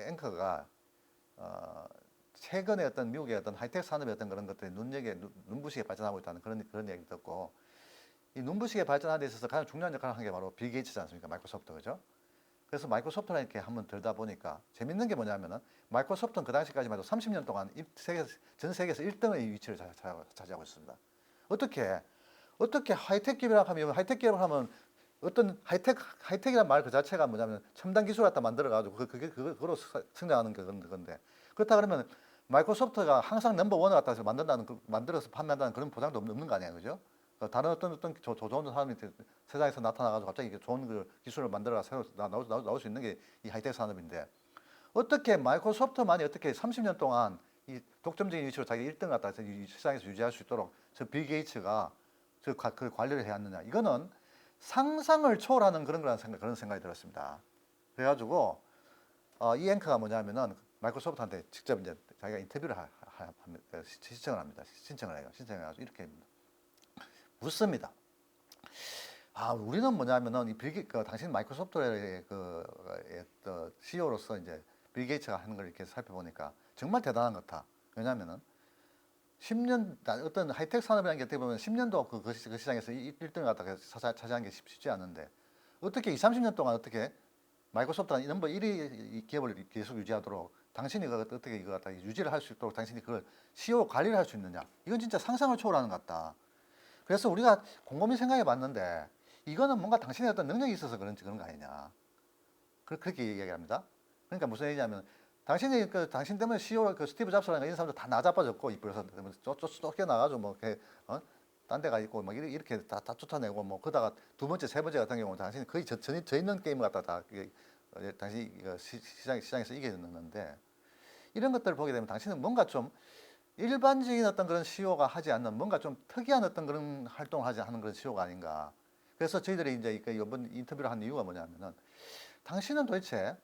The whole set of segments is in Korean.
앵커가 최근에 어떤 미국의 어떤 하이텍 산업의 어떤 그런 것들이 눈부시게 발전하고 있다는 그런 얘기 듣고, 이 눈부시게 발전하는 데 있어서 가장 중요한 역할을 하는 게 바로 빌 게이츠지 않습니까? 마이크로소프트, 그죠? 그래서 마이크로소프트를 이렇게 한번 들다 보니까 재밌는 게 뭐냐면은, 마이크로소프트는 그 당시까지만 해도 30년 동안 전 세계에서 1등의 위치를 차지하고 있습니다. 어떻게 하이텍 기업이라고 하면, 어떤 하이텍이라는 말 그 자체가 뭐냐면 첨단 기술 갖다 만들어가지고 그거로 성장하는 건데, 그렇다 그러면 마이크로소프트가 항상 넘버원을 갖다 해서 만들어서 판매한다는 그런 보장도 없는 거 아니에요, 그죠? 다른 어떤 좋은 사람이 세상에서 나타나가지고 갑자기 좋은 그 기술을 만들어서 새로 나올 수 있는 게 이 하이텍 산업인데, 어떻게 마이크로소프트만이 어떻게 30년 동안 이 독점적인 위치로 자기 1등 갖다 해서 이 시장에서 유지할 수 있도록 저 빌 게이츠가 그 관리를 해왔느냐? 이거는 상상을 초월하는 그런 생각이 들었습니다. 그래가지고 이 앵커가 뭐냐면은 마이크로소프트한테 직접 이제 자기가 인터뷰를 신청을 합니다. 신청을 해요. 신청해가지고 이렇게 묻습니다. 우리는 뭐냐면은 당신 마이크로소프트의 CEO로서 이제 빌 게이츠가 하는 걸 이렇게 살펴보니까 정말 대단한 것 같아. 왜냐면은 10년 어떤 하이텍 산업이라는 게 어떻게 보면 10년도 그 시장에서 1등을 갖다가 차지하는 게 쉽지 않은데, 어떻게 20, 30년 동안 어떻게 마이크로소프트가 넘버 1위 기업을 계속 유지하도록 당신이 어떻게 이거 갖다 유지를 할 수 있도록 당신이 그걸 CEO 관리를 할 수 있느냐? 이건 진짜 상상을 초월하는 것 같다. 그래서 우리가 곰곰이 생각해 봤는데, 이거는 뭔가 당신의 어떤 능력이 있어서 그런 거 아니냐. 그렇게 얘기합니다. 그러니까 무슨 얘기냐면, 당신 때문에 CEO 스티브 잡스라는 이런 사람들 다 나자빠졌고, 이쁘여서 쫓겨나가지고 뭐 딴 데가 있고 막 이렇게 다 쫓아내고, 뭐 그러다가 두 번째 세 번째 같은 경우는 당신이 거의 저 있는 게임을 갖다 당신이 시장에서 이겨냈는데, 이런 것들을 보게 되면 당신은 뭔가 좀 일반적인 어떤 그런 CEO가 하지 않는 뭔가 좀 특이한 어떤 그런 활동을 하는 그런 CEO가 아닌가. 그래서 저희들이 이제 이번 인터뷰를 한 이유가 뭐냐면은, 당신은 도대체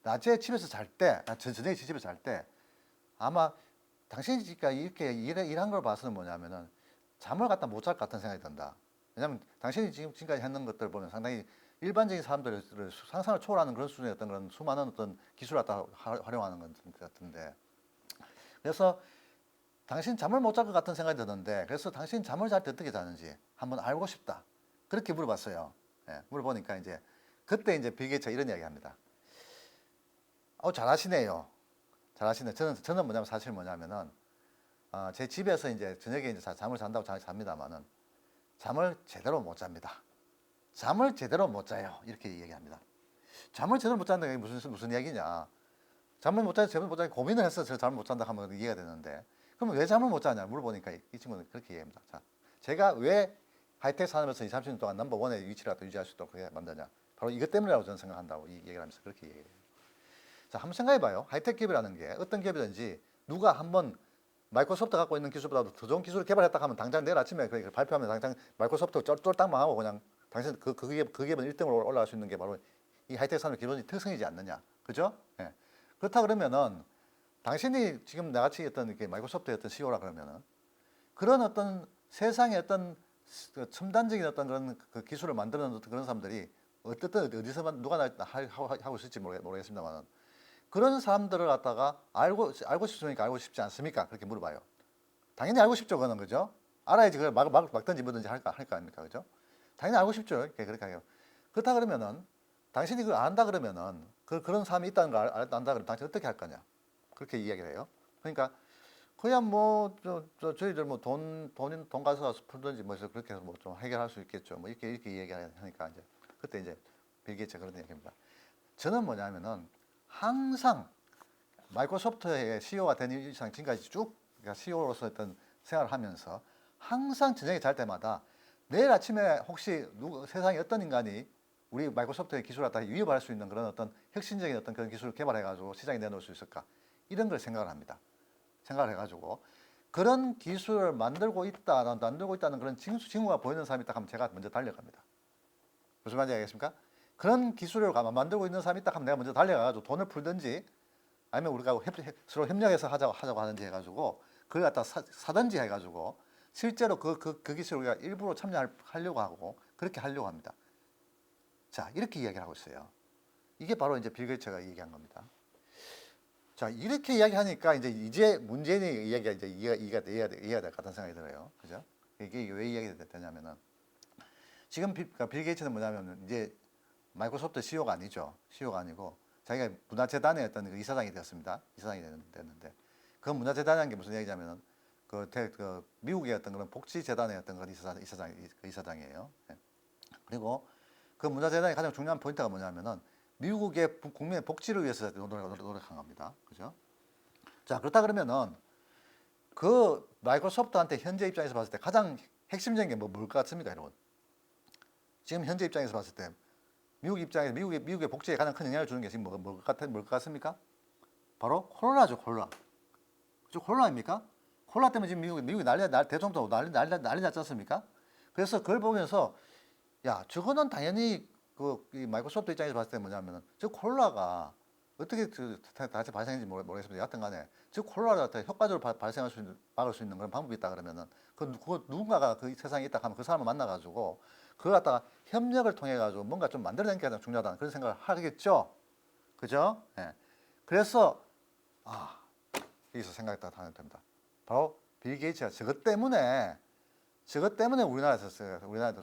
낮에 집에서 잘 때, 저녁에 집에서 잘 때 아마 당신이 이렇게 일한 걸 봐서는 뭐냐면은 잠을 갖다 못 잘 것 같은 생각이 든다. 왜냐면 당신이 지금까지 했는 것들을 보면 상당히 일반적인 사람들의 상상을 초월하는 그런 수준의 어떤 그런 수많은 어떤 기술을 갖다 활용하는 것 같은데, 그래서 당신 잠을 못 잘 것 같은 생각이 드는데, 그래서 당신 잠을 잘 때 어떻게 자는지 한번 알고 싶다. 그렇게 물어봤어요. 물어보니까 이제 그때 이제 빌 게이츠가 이런 이야기 합니다. 잘하시네요. 잘하시네. 저는 뭐냐면 사실 뭐냐면은 제 집에서 이제 저녁에 이제 잠을 잔다고 잡니다만은 잠을 제대로 못 잡니다. 잠을 제대로 못 자요. 이렇게 얘기합니다. 잠을 제대로 못 잔다는 게 무슨 이야기냐? 잠을 못 자니 고민을 해서 저 잠을 못 잔다 하면 이해가 되는데, 그럼 왜 잠을 못 자냐 물어보니까 이 친구는 그렇게 얘기합니다. 자, 제가 왜 하이텍 산업에서 20, 30년 동안 넘버원의 위치를 유지할 수 있도록 그렇게 만드냐? 바로 이것 때문이라고 저는 생각한다고 이 얘기를 하면서 그렇게 얘기해요. 자, 한번 생각해봐요. 하이텍 기업이라는 게 어떤 기업이든지 누가 한번 마이크로소프트 갖고 있는 기술보다도 더 좋은 기술을 개발했다 하면 당장 내일 아침에 발표하면 당장 마이크로소프트 쫄딱 망하고 그냥 당신 그 기업은 1등으로 올라갈 수 있는 게 바로 이 하이텍 산업의 기본적인 특성이지 않느냐. 그죠? 예. 그렇다 그러면은 당신이 지금 나같이 어떤 이렇게 마이크로소프트의 어떤 CEO라 그러면은 그런 어떤 세상의 어떤 첨단적인 어떤 그런 그 기술을 만드는 어떤 그런 사람들이 어디서 누가 하고 있을지 모르겠습니다만, 그런 사람들을 갖다가 알고 싶습니까? 알고 싶지 않습니까? 그렇게 물어봐요. 당연히 알고 싶죠, 그거는. 그죠? 알아야지 그걸 막든지 뭐든지 할 거 아닙니까? 그죠? 당연히 알고 싶죠. 그렇게 해요. 그렇다 그러면은 당신이 그걸 안다 그러면은 그런 사람이 있다는 걸 안다 그러면 당신 어떻게 할 거냐? 그렇게 이야기를 해요. 그러니까 그냥 뭐 저희들 뭐 돈 가져가서 풀든지 뭐 해서 그렇게 해서 뭐 좀 해결할 수 있겠죠. 뭐 이렇게 얘기하니까 이제 그때 이제 빌 게이츠가 그런 얘기입니다. 저는 뭐냐면은 항상 마이크로소프트의 CEO가 된 이상 지금까지 쭉 그러니까 CEO로서 어떤 생활을 하면서 항상 저녁에 잘 때마다 내일 아침에 혹시 세상에 어떤 인간이 우리 마이크로소프트의 기술을 갖다 위협할 수 있는 그런 어떤 혁신적인 어떤 그런 기술을 개발해가지고 시장에 내놓을 수 있을까, 이런 걸 생각을 합니다. 생각을 해가지고 그런 기술을 만들고 있다는 그런 징후가 보이는 사람이 있다 하면 제가 먼저 달려갑니다. 무슨 말인지 알겠습니까? 그런 기술을 만들고 있는 사람이 있다 하면 내가 먼저 달려가가지고 돈을 풀든지 아니면 우리가 서로 협력해서 하자고 하는지 해가지고 그걸 갖다 사든지 해가지고 실제로 그 기술을 우리가 일부러 참여하려고 하고 그렇게 하려고 합니다. 자, 이렇게 이야기를 하고 있어요. 이게 바로 이제 빌 게이츠가 얘기한 겁니다. 자, 이렇게 이야기하니까 이제 문재인의 이야기가 이제 이해가 될 것 같은 생각이 들어요. 그죠? 이게 왜 이야기가 되냐면은 지금 그러니까 빌 게이츠는 뭐냐면 이제 마이크로소프트 CEO가 아니죠. CEO가 아니고 자기가 문화재단의 어떤 그 이사장이 되었습니다. 이사장이 됐는데 그 문화재단이라는 게 무슨 얘기냐면은 그 미국의 어떤 그런 복지재단의 어떤 그런 이사장이에요. 예. 그리고 그 문화재단의 가장 중요한 포인트가 뭐냐면은 미국의 국민의 복지를 위해서 노력한 겁니다. 그죠? 자, 그렇다 그러면은 그 마이크로소프트한테 현재 입장에서 봤을 때 가장 핵심적인 게 뭘 것 같습니까, 여러분? 지금 현재 입장에서 봤을 때 미국 입장에서 미국의 복지에 가장 큰 영향을 주는 게 지금 뭘 것 같습니까? 바로 콜라죠, 콜라. 그죠? 콜라입니까? 콜라 때문에 지금 미국이 대통령도 난리 났지 않습니까? 그래서 그걸 보면서 야, 저거는 당연히 이 마이크로소프트 입장에서 봤을 때 뭐냐면은 저 콜라가 어떻게 다시 발생했는지 모르겠습니다. 여하튼간에 저 콜라가 효과적으로 발생할 수 있는 막을 수 있는 그런 방법이 있다 그러면은 그거 누군가가 그 세상에 있다 하면 그 사람을 만나가지고 그걸 갖다가 협력을 통해 가지고 뭔가 좀 만들어내는 게 가장 중요하다는 그런 생각을 하겠죠. 그죠? 예. 그래서 여기서 생각했다 하면 됩니다. 바로 빌 게이츠가 저것 때문에 우리나라에서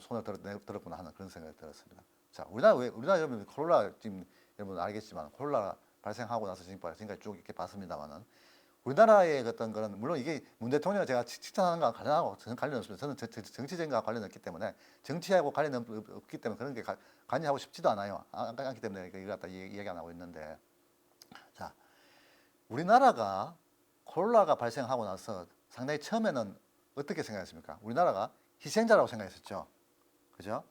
손을 들었구나 하는 그런 생각이 들었습니다. 자, 우리나라 여러분 코로나 지금 여러분 알겠지만 코로나 발생하고 나서 지금까지 쭉 이렇게 봤습니다만은 우리나라의 어떤 그런 물론 이게 문 대통령을 제가 칭찬하는 거와 관련하고 저는 관련 없습니다. 저는 정치적인 거와 관련 없기 때문에 정치하고 관련 없기 때문에 그런 게 관여하고 싶지도 않아요. 않기 때문에 이걸 갖다 이야기 안 하고 있는데 자, 우리나라가 코로나가 발생하고 나서 상당히 처음에는 어떻게 생각했습니까? 우리나라가 희생자라고 생각했었죠. 그죠?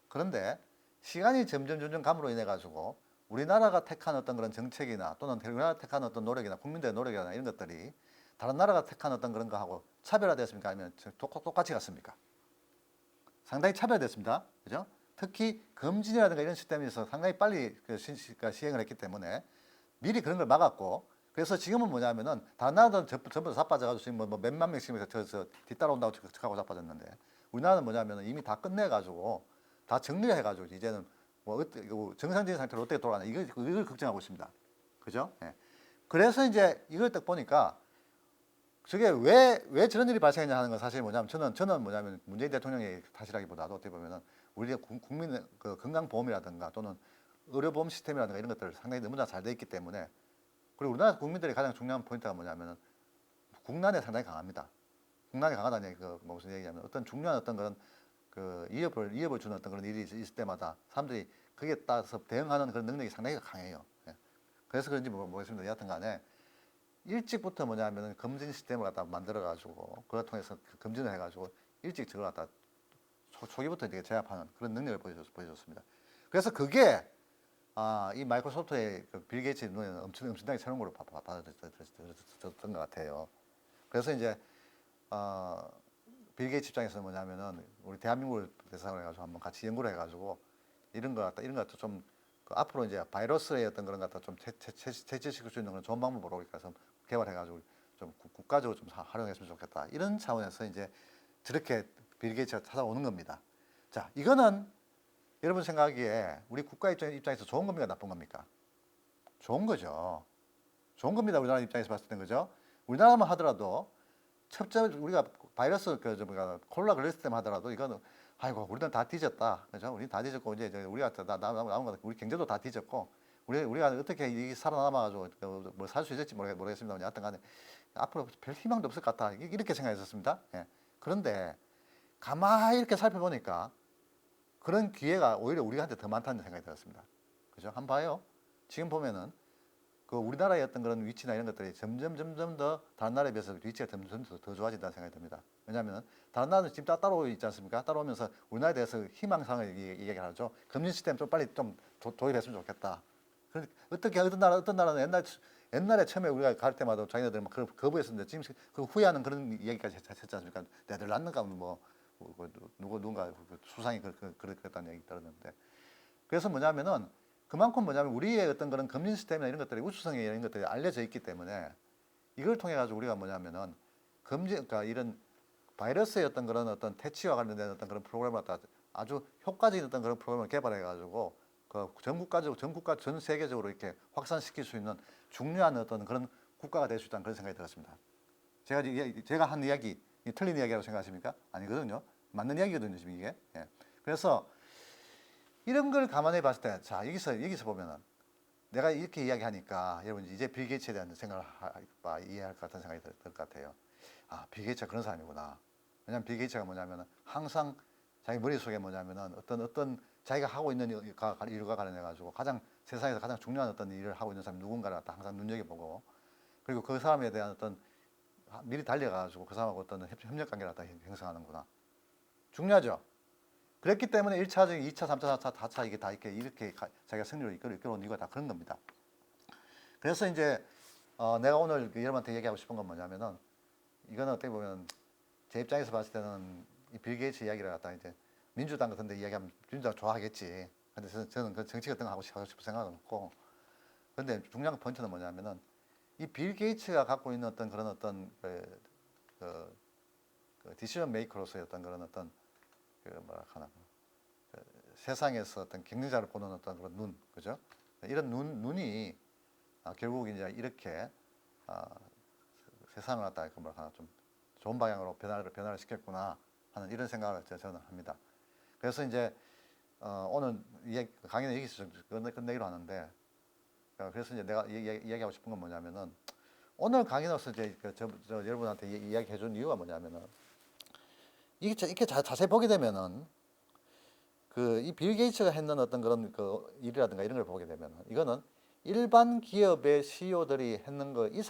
그런데 시간이 점점 감으로 인해 가지고 우리나라가 택한 어떤 그런 정책이나 또는 우리나라가 택한 어떤 노력이나 국민들의 노력이나 이런 것들이 다른 나라가 택한 어떤 그런 거하고 차별화됐습니까? 아니면 똑같이 갔습니까? 상당히 차별됐습니다. 그죠? 특히 검진이라든가 이런 시스템에서 상당히 빨리 시행을 했기 때문에 미리 그런 걸 막았고 그래서 지금은 뭐냐면은 다른 나라들은 전부 다 자빠져가지고 지금 뭐 몇만 명씩 저 뒤따라온다고 하고 자빠졌는데 우리나라는 뭐냐면은 이미 다 끝내가지고 다 정리해가지고 이제는 뭐 정상적인 상태로 어떻게 돌아가나 이걸 걱정하고 있습니다. 그죠? 예. 그래서 이제 이걸 딱 보니까 저게 왜 저런 일이 발생했냐 하는 건 사실 뭐냐면 저는 뭐냐면 문재인 대통령의 탓이라기보다도 어떻게 보면은 우리 국민의 그 건강보험이라든가 또는 의료보험 시스템이라든가 이런 것들 상당히 너무나 잘 돼 있기 때문에 그리고 우리나라 국민들이 가장 중요한 포인트가 뭐냐면은 국난에 상당히 강합니다. 국난에 강하다는 얘기 뭐 무슨 얘기냐면 어떤 중요한 어떤 그런 그 위협을 주는 어떤 그런 일이 있을 때마다 사람들이 거기에 따라서 대응하는 그런 능력이 상당히 강해요. 예. 그래서 그런지 모르겠습니다. 여하튼간에 일찍부터 뭐냐면은 검진 시스템을 갖다 만들어 가지고 그걸 통해서 검진을 해가지고 일찍 저걸 갖다 초기부터 이제 제압하는 그런 능력을 보여줬습니다. 그래서 그게 이 마이크로소프트의 그빌 게이츠 눈에는 엄청나게 새로운 걸로 받아들였던 것 같아요. 그래서 이제 빌 게이츠 입장에서는 뭐냐면은 우리 대한민국을 대상으로 해가지고 한번 같이 연구를 해가지고 이런 것도 좀 앞으로 이제 바이러스의 어떤 그런 것도 좀 채취시킬 수 있는 그런 좋은 방법으로 그래서 개발해가지고 좀 국가적으로 좀 활용했으면 좋겠다 이런 차원에서 이제 저렇게 빌 게이츠가 찾아오는 겁니다. 자, 이거는 여러분 생각하기에 우리 국가 입장에서 좋은 겁니까 나쁜 겁니까? 좋은 거죠. 좋은 겁니다. 우리나라 입장에서 봤을 땐 그죠? 우리나라만 하더라도 첫째 우리가 바이러스 콜라 걸렸을 때만 하더라도 이거는 아이고 우리는 다 뒤졌다. 그죠? 우리 다 뒤졌고 이제 우리가 남은 거 우리 경제도 다 뒤졌고 우리가 어떻게 살아남아가지고 뭐 살 수 있을지 모르겠습니다. 하여튼 간에 앞으로 별 희망도 없을 것 같다. 이렇게 생각했었습니다. 예. 그런데 가만히 이렇게 살펴보니까 그런 기회가 오히려 우리한테 더 많다는 생각이 들었습니다. 그죠? 한번 봐요. 지금 보면은 그 우리나라의 어떤 그런 위치나 이런 것들이 점점 더 다른 나라에 비해서 위치가 점점 더 좋아진다는 생각이 듭니다. 왜냐하면 다른 나라는 지금 따라오고 있지 않습니까? 따라오면서 우리나라에 대해서 희망상을 얘기를 하죠. 금융 시스템 좀 빨리 좀 도입했으면 좋겠다. 어떻게 어떤 나라는 옛날에 처음에 우리가 갈 때마다 자기네들 막 거부했었는데 지금 그 후회하는 그런 얘기까지 했지 않습니까? 네덜란드가 누군가 수상이 그랬다는 얘기 들었는데 그래서 뭐냐면은 그만큼 뭐냐면 우리의 어떤 그런 금융 시스템이나 이런 것들이 우수성이 이런 것들이 알려져 있기 때문에 이걸 통해 가지고 우리가 뭐냐면은 그러니까 이런 바이러스의 어떤 그런 어떤 퇴치와 관련된 어떤 그런 프로그램을 갖다 아주 효과적인 어떤 그런 프로그램을 개발해 가지고 그 전 국가 전 세계적으로 이렇게 확산시킬 수 있는 중요한 어떤 그런 국가가 될 수 있다는 그런 생각이 들었습니다. 제가 한 이야기 틀린 이야기라고 생각하십니까? 아니거든요. 맞는 이야기거든요, 지금 이게. 예. 그래서 이런 걸 감안해 봤을 때, 자 여기서 보면은 내가 이렇게 이야기하니까 여러분 이제 빌 게이츠에 대한 생각을 이해할 것 같은 생각이 들 것 같아요. 아, 빌 게이츠가 그런 사람이구나. 왜냐하면 빌 게이츠가 뭐냐면은 항상 자기 머릿속에 뭐냐면은 어떤 자기가 하고 있는 일과 관련해 가지고 세상에서 가장 중요한 어떤 일을 하고 있는 사람이 누군가를 갖다 항상 눈여겨보고, 그리고 그 사람에 대한 어떤 미리 달려가지고 그 사람하고 어떤 협력 관계를 갖다 형성하는구나. 중요하죠. 그랬기 때문에 1차적, 2차, 3차, 4차, 4차 이게 다 이렇게 자기가 승리로 이끌어온 이유가 다 그런 겁니다. 그래서 이제 내가 오늘 여러분한테 얘기하고 싶은 건 뭐냐면은, 이거는 어떻게 보면 제 입장에서 봤을 때는 이 빌 게이츠 이야기를 갖다 이제 민주당 같은 데 이야기하면 민주당 좋아하겠지. 근데 저는 그 정치 같은 거 하고 싶을 생각은 없고, 근데 중요한 포인트는 뭐냐면은 이 빌 게이츠가 갖고 있는 어떤 그런 어떤 그 디시전 메이커로서의 어떤 그런 어떤 뭐라 하나, 세상에서 어떤 경쟁자를 보는 어떤 그런 그죠? 이런 눈이 결국 이제 이렇게 세상을 갖다 뭐라 하나 좀 좋은 방향으로 변화를 시켰구나 하는 이런 생각을 저는 합니다. 그래서 이제 오늘 강의는 여기서 끝내기로 하는데, 그래서 이제 내가 이야기하고 싶은 건 뭐냐면은, 오늘 강의로서 이제 여러분한테 이야기해 준 이유가 뭐냐면은, 이렇게 자세히 보게 되면은 그 이 빌 게이츠가 했는 어떤 그런 그 일이라든가 이런 걸 보게 되면은, 이거는 일반 기업의 CEO들이 했는 거 이상의